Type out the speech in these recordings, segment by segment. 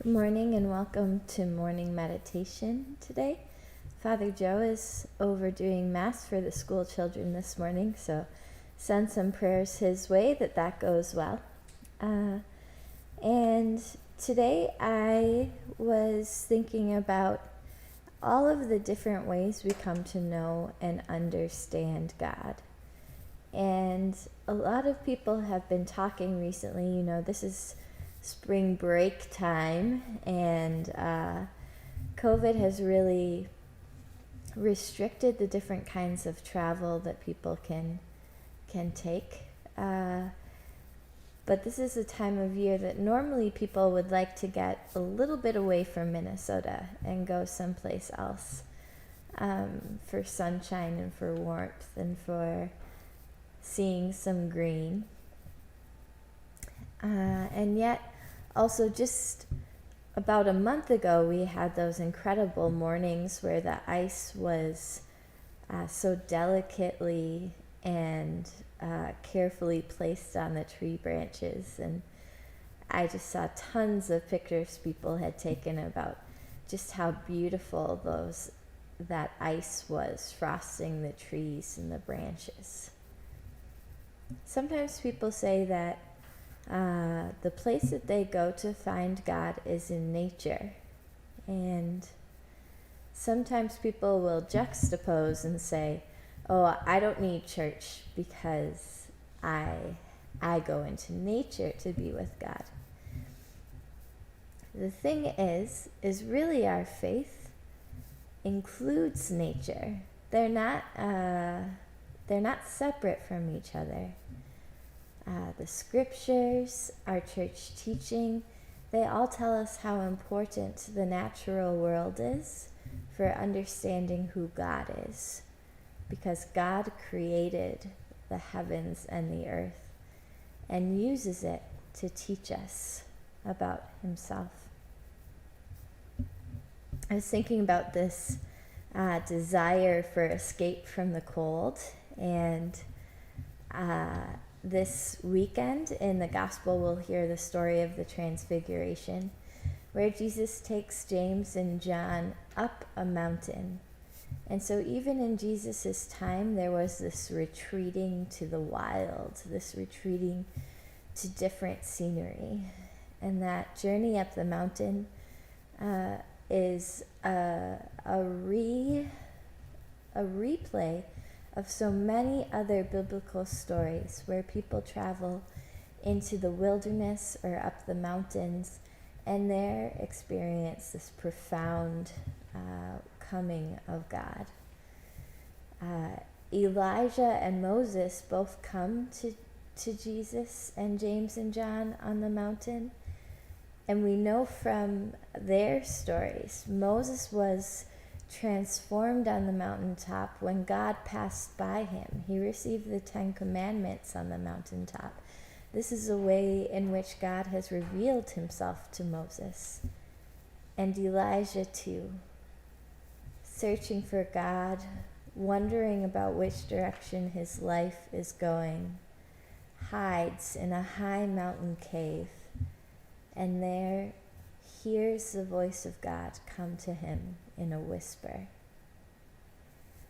Good morning and welcome to morning meditation today. Father Joe is over doing Mass for the school children this morning, so send some prayers his way that goes well. And today I was thinking about all of the different ways we come to know and understand God. And a lot of people have been talking recently, this is spring break time, and COVID has really restricted the different kinds of travel that people can take. But this is a time of year that normally people would like to get a little bit away from Minnesota and go someplace else for sunshine and for warmth and for seeing some green. And yet, also just about a month ago, we had those incredible mornings where the ice was so delicately and carefully placed on the tree branches. And I just saw tons of pictures people had taken about just how beautiful that ice was, frosting the trees and the branches. Sometimes people say that the place that they go to find God is in nature. And sometimes people will juxtapose and say, oh, I don't need church because I go into nature to be with God. The thing is really our faith includes nature. They're not separate from each other. The scriptures, our church teaching, they all tell us how important the natural world is for understanding who God is, because God created the heavens and the earth and uses it to teach us about himself. I was thinking about this desire for escape from the cold, and this weekend in the gospel we'll hear the story of the Transfiguration, where Jesus takes James and John up a mountain. And so even in Jesus' time, there was this retreating to the wild, this retreating to different scenery. And that journey up the mountain is a replay of so many other biblical stories where people travel into the wilderness or up the mountains and there experience this profound coming of God. Elijah and Moses both come to Jesus and James and John on the mountain, and we know from their stories, Moses was transformed on the mountaintop when God passed by him. He received the 10 Commandments on the mountaintop. This is a way in which God has revealed himself to Moses. And Elijah too, searching for God, wondering about which direction his life is going, hides in a high mountain cave, and there hears the voice of God come to him in a whisper.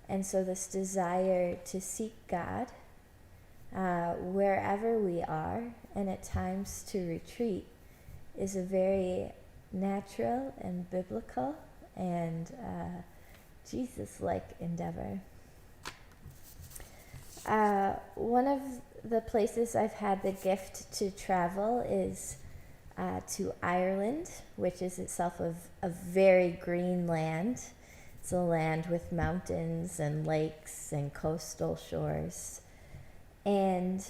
And so this desire to seek God wherever we are, and at times to retreat, is a very natural and biblical and Jesus-like endeavor. One of the places I've had the gift to travel is to Ireland, which is itself a very green land. It's a land with mountains and lakes and coastal shores. And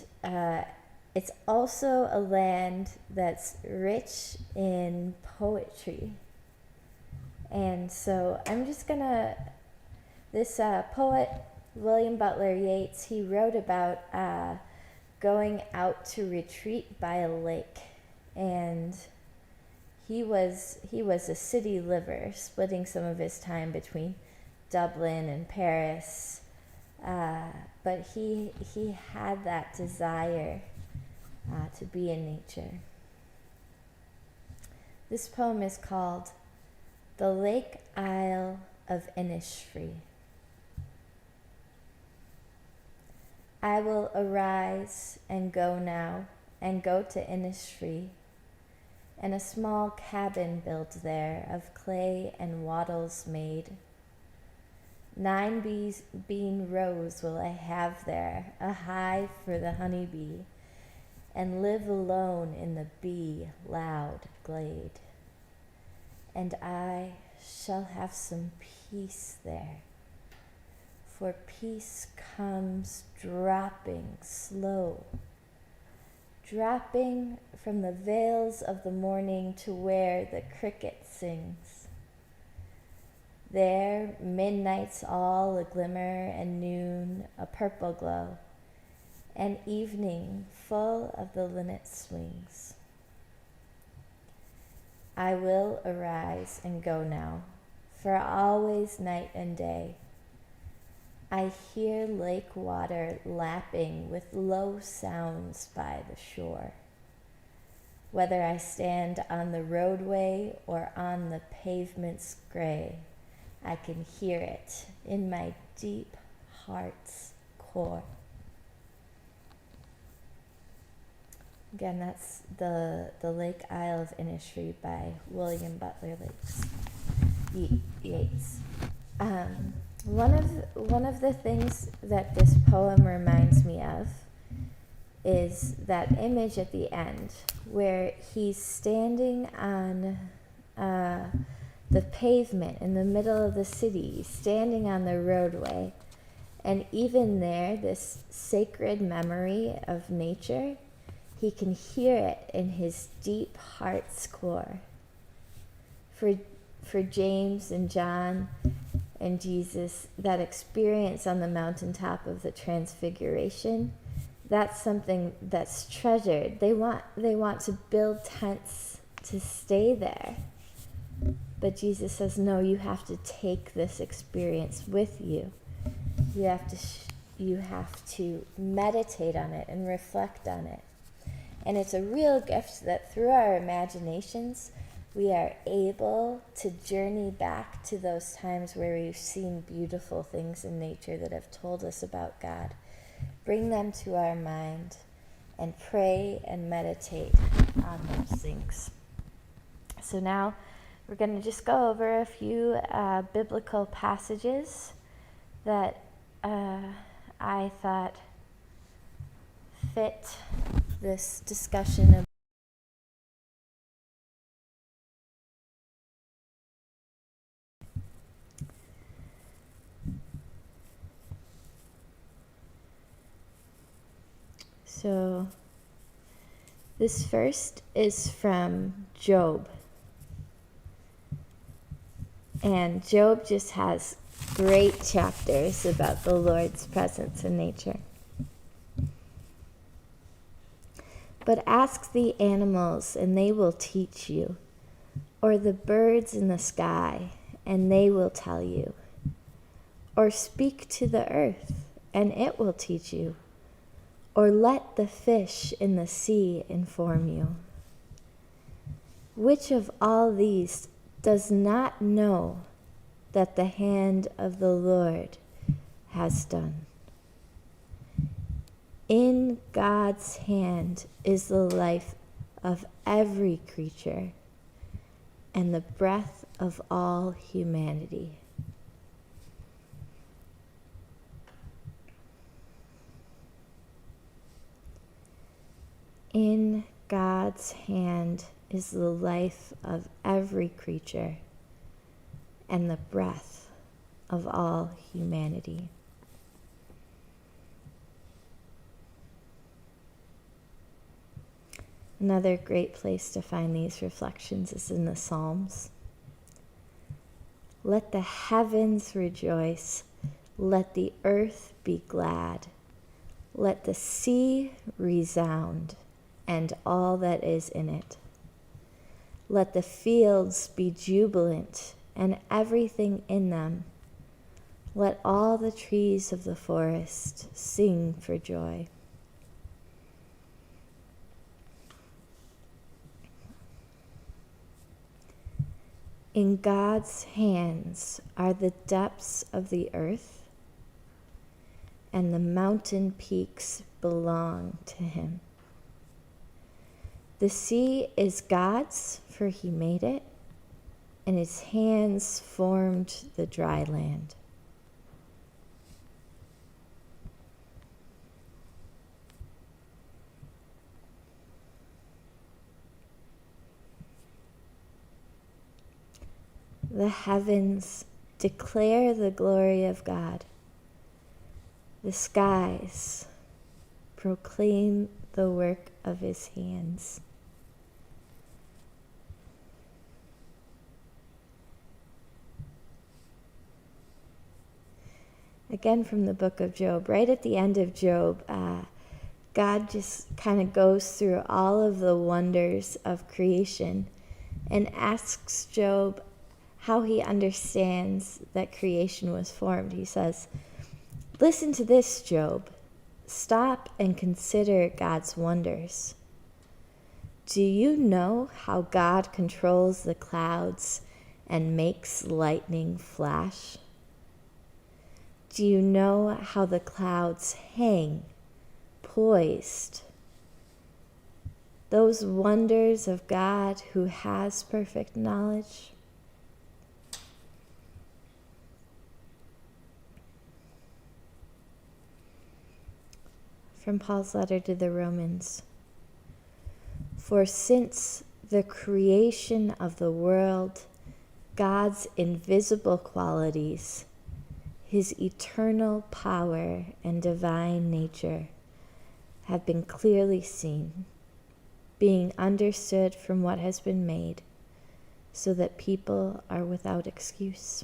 it's also a land that's rich in poetry. And so I'm just this poet, William Butler Yeats, he wrote about going out to retreat by a lake. And he was a city liver, splitting some of his time between Dublin and Paris. But he had that desire to be in nature. This poem is called The Lake Isle of Innisfree. I will arise and go now, and go to Innisfree, and a small cabin built there of clay and wattles made. 9 bean rows will I have there, a hive for the honeybee, and live alone in the bee-loud glade. And I shall have some peace there, for peace comes dropping slow, dropping from the veils of the morning to where the cricket sings. There midnight's all a glimmer, and noon a purple glow, and evening full of the linnet swings. I will arise and go now, for always night and day I hear lake water lapping with low sounds by the shore. Whether I stand on the roadway or on the pavement's gray, I can hear it in my deep heart's core. Again, that's the Lake Isle of Innisfree by William Butler Yeats. One of the things that this poem reminds me of is that image at the end where he's standing on the pavement in the middle of the city, standing on the roadway, and even there, this sacred memory of nature, he can hear it in his deep heart's core. For James and John and Jesus, that experience on the mountaintop of the Transfiguration, that's something that's treasured. They want to build tents to stay there. But Jesus says, no, you have to take this experience with you. You have to meditate on it and reflect on it. And it's a real gift that through our imaginations, we are able to journey back to those times where we've seen beautiful things in nature that have told us about God. Bring them to our mind and pray and meditate on those things. So now we're going to just go over a few biblical passages that I thought fit this discussion of So this first is from Job. And Job just has great chapters about the Lord's presence in nature. But ask the animals, and they will teach you, or the birds in the sky, and they will tell you. Or speak to the earth, and it will teach you. Or let the fish in the sea inform you. Which of all these does not know that the hand of the Lord has done? In God's hand is the life of every creature and the breath of all humanity. In God's hand is the life of every creature and the breath of all humanity. Another great place to find these reflections is in the Psalms. Let the heavens rejoice, let the earth be glad, let the sea resound, and all that is in it. Let the fields be jubilant, and everything in them. Let all the trees of the forest sing for joy. In God's hands are the depths of the earth, and the mountain peaks belong to him. The sea is God's, for he made it, and his hands formed the dry land. The heavens declare the glory of God. The skies proclaim the work of his hands. Again from the book of Job, right at the end of Job, God just kind of goes through all of the wonders of creation and asks Job how he understands that creation was formed. He says, "Listen to this, Job. Stop and consider God's wonders. Do you know how God controls the clouds and makes lightning flash? Do you know how the clouds hang, poised? Those wonders of God who has perfect knowledge." From Paul's letter to the Romans. For since the creation of the world, God's invisible qualities, his eternal power and divine nature, have been clearly seen, being understood from what has been made, so that people are without excuse.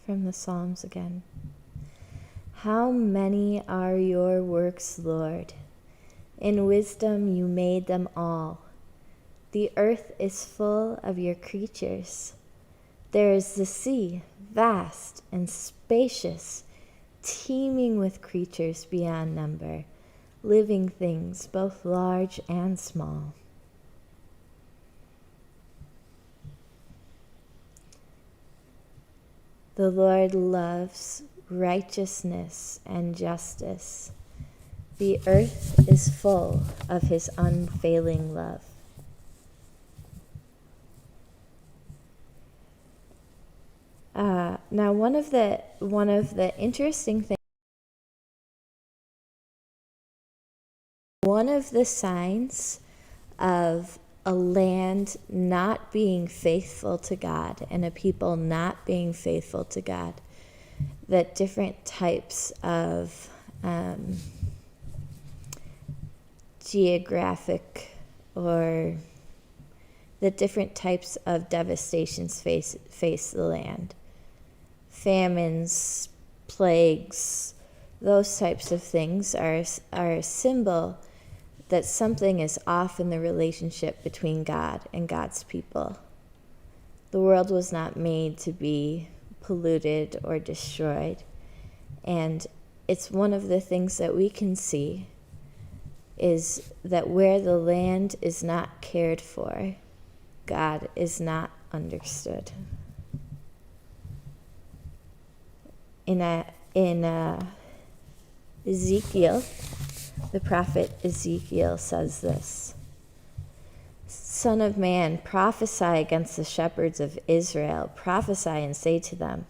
From the Psalms again. How many are your works, Lord? In wisdom you made them all. The earth is full of your creatures. There is the sea, vast and spacious, teeming with creatures beyond number, living things both large and small. The Lord loves righteousness and justice. The earth is full of his unfailing love. Now, one of the interesting things, one of the signs of a land not being faithful to God and a people not being faithful to God, that different types of geographic or the different types of devastations face the land. Famines, plagues, those types of things are a symbol that something is off in the relationship between God and God's people. The world was not made to be polluted or destroyed. And it's one of the things that we can see is that where the land is not cared for, God is not understood. In Ezekiel, the prophet Ezekiel says this: "Son of man, prophesy against the shepherds of Israel. Prophesy and say to them,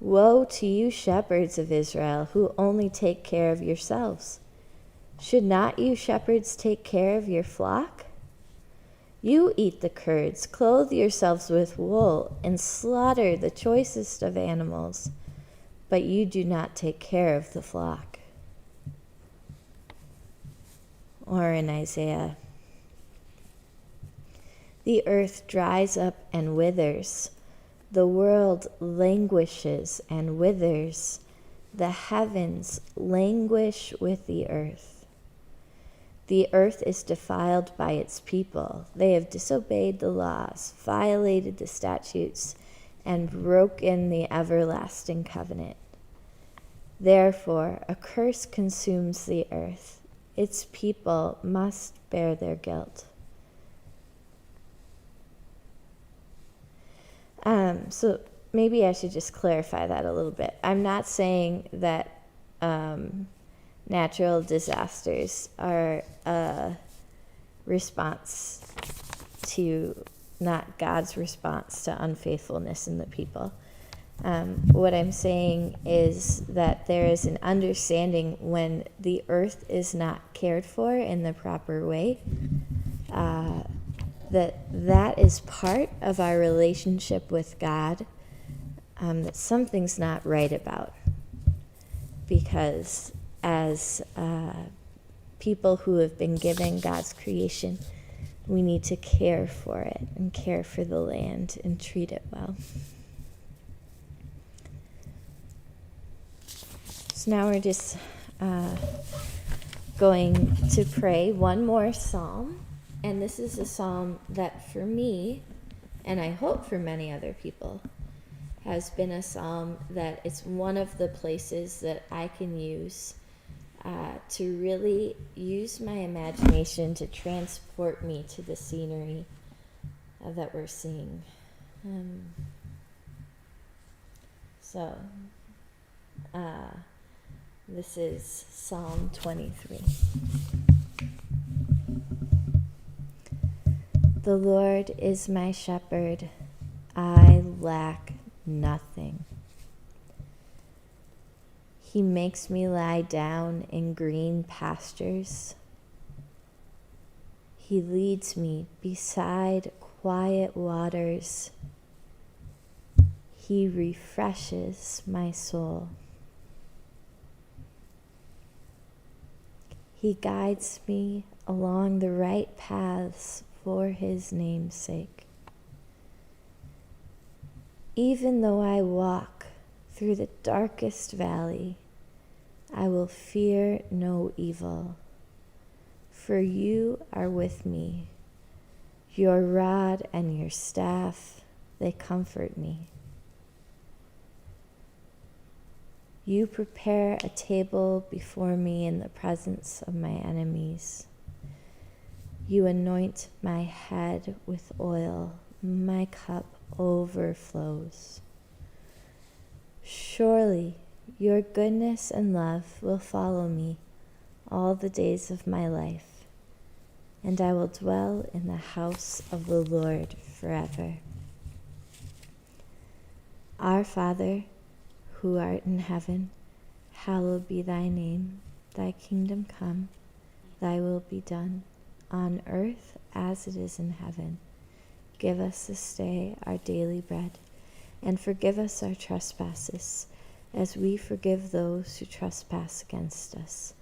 woe to you shepherds of Israel who only take care of yourselves. Should not you shepherds take care of your flock? You eat the curds, clothe yourselves with wool, and slaughter the choicest of animals, but you do not take care of the flock." Or in Isaiah, "The earth dries up and withers. The world languishes and withers. The heavens languish with the earth. The earth is defiled by its people. They have disobeyed the laws, violated the statutes, and broken the everlasting covenant. Therefore, a curse consumes the earth. Its people must bear their guilt. So maybe I should just clarify that a little bit. I'm not saying that natural disasters are a response to, not God's response to unfaithfulness in the people. What I'm saying is that there is an understanding when the earth is not cared for in the proper way, that is part of our relationship with God, that something's not right about. Because as people who have been given God's creation, we need to care for it and care for the land and treat it well. So now we're just going to pray one more psalm. And this is a psalm that for me, and I hope for many other people, has been a psalm that it's one of the places that I can use to really use my imagination to transport me to the scenery that we're seeing. This is Psalm 23. The Lord is my shepherd, I lack nothing. He makes me lie down in green pastures. He leads me beside quiet waters. He refreshes my soul. He guides me along the right paths for his name's sake. Even though I walk through the darkest valley, I will fear no evil, for you are with me. Your rod and your staff, they comfort me. You prepare a table before me in the presence of my enemies. You anoint my head with oil, my cup overflows. Surely your goodness and love will follow me all the days of my life, and I will dwell in the house of the Lord forever. Our Father, who art in heaven, hallowed be thy name. Thy kingdom come, thy will be done, on earth as it is in heaven. Give us this day our daily bread, and forgive us our trespasses, as we forgive those who trespass against us.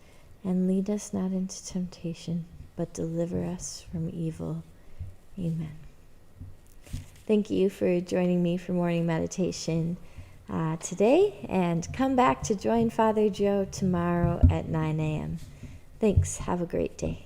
And lead us not into temptation, but deliver us from evil. Amen. Thank you for joining me for morning meditation today, and come back to join Father Joe tomorrow at 9 a.m. Thanks. Have a great day.